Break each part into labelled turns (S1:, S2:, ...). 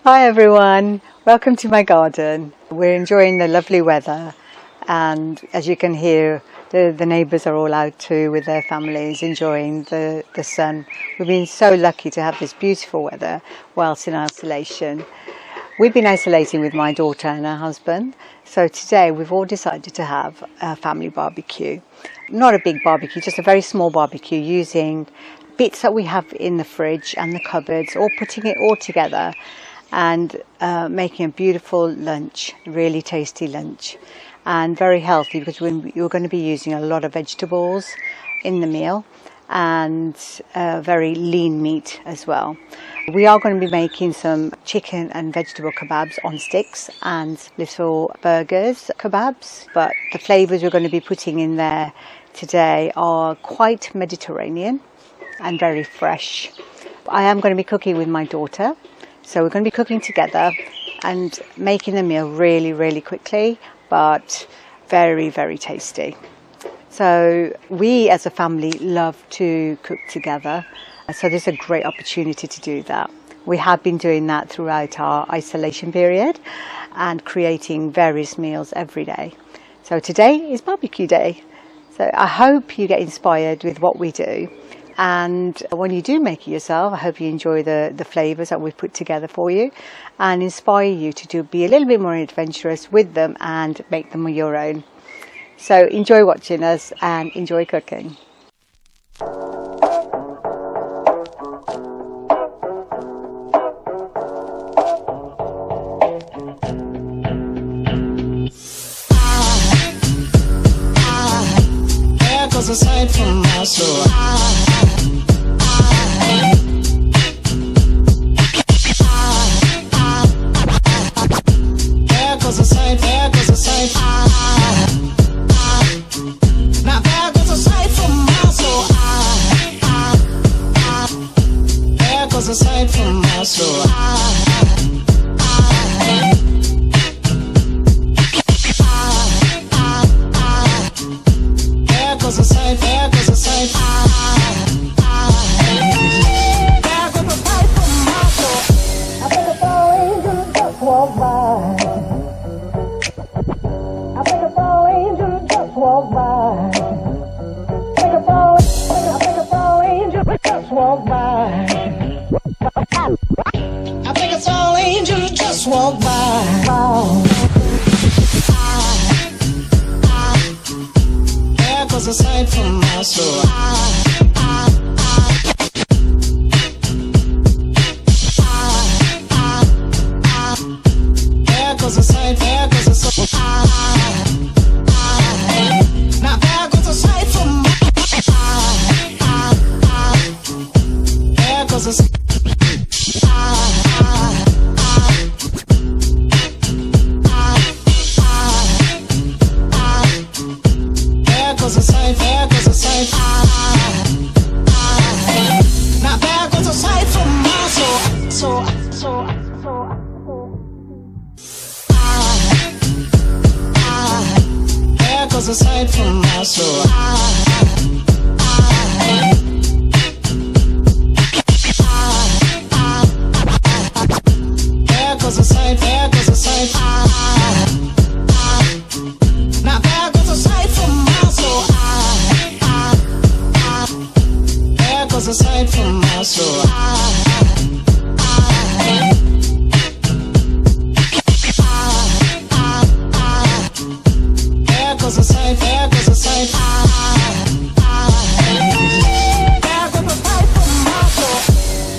S1: Hi everyone, welcome to my garden. We're enjoying the lovely weather, and as you can hear, the neighbours are all out too with their families enjoying the sun. We've been so lucky to have this beautiful weather whilst in isolation. We've been isolating with my daughter and her husband, so today we've all decided to have a family barbecue. Not a big barbecue, just a very small barbecue using bits that we have in the fridge and the cupboards, or putting it all together and making a beautiful lunch, really tasty lunch, and very healthy because you're going to be using a lot of vegetables in the meal and very lean meat as well. We are going to be making some chicken and vegetable kebabs on sticks and little burgers kebabs, but the flavours we're going to be putting in there today are quite Mediterranean and very fresh. I am going to be cooking with my daughter, so we're going to be cooking together and making the meal really quickly, but very tasty. So we as a family love to cook together, so there's a great opportunity to do that. We have been doing that throughout our isolation period and creating various meals every day. So today is barbecue day, so I hope you get inspired with what we do. And when you do make it yourself, I hope you enjoy the flavours that we've put together for you and inspire you to be a little bit more adventurous with them and make them your own. So enjoy watching us and enjoy cooking.
S2: Aside from my soul, there goes a sight, there goes a sight. Now there goes a sight from my soul. There goes a sight from my soul. There goes a sight, there goes a sight. There goes a sight from my soul. I think it's all angels just walk by. I think it's all angels just walk by. I think it's all angels just walk by. I think it's all angels just walk by. There goes a sight from my soul. There goes a sight, there goes a sight. Now there goes a sight from my there goes a sight. There goes a sight, there goes a sight. Now there goes a sight from my soul. There goes a sight from my soul. There goes a sight, there goes a sight. Now there goes a sight from my soul. There goes a sight from my soul. There goes a sight, there goes a sight. There goes a sight from my soul.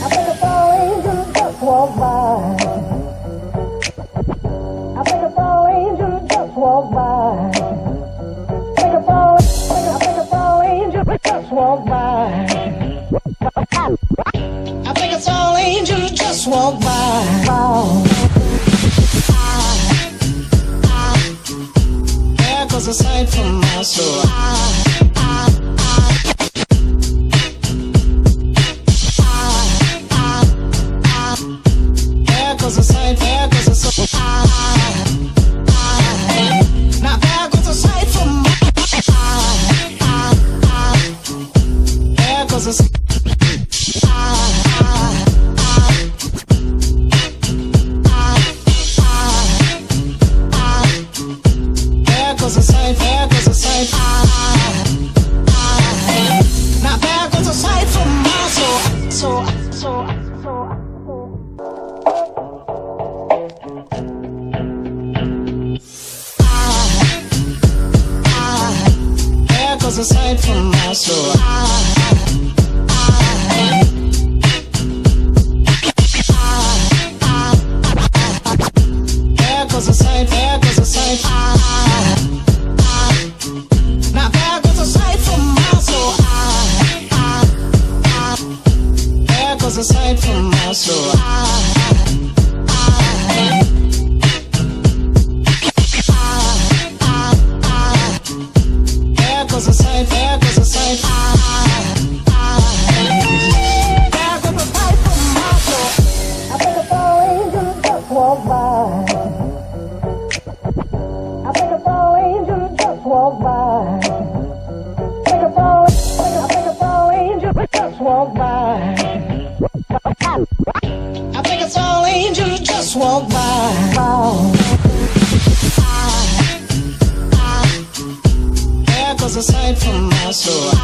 S2: I think it's all angels just walk by. I think it's all angels just walk by. I think it's all angels just walk by. I think it's all angels just walk by. There goes a sight from my soul. There goes a sight, there goes a sight. Now there goes a sight from my there goes a sight.
S3: There goes a sight from my soul. There goes a sight, there goes a sight. Now there goes a sight from my soul. There goes a sight from my soul. There goes a sight, there goes a sight. There goes a sight from my soul.
S2: I think a fall angel just walked by. I think a fall angel just walked by. I think a fall angel just walked by.
S3: I think it's all angels just walk by. There goes a sight from my soul.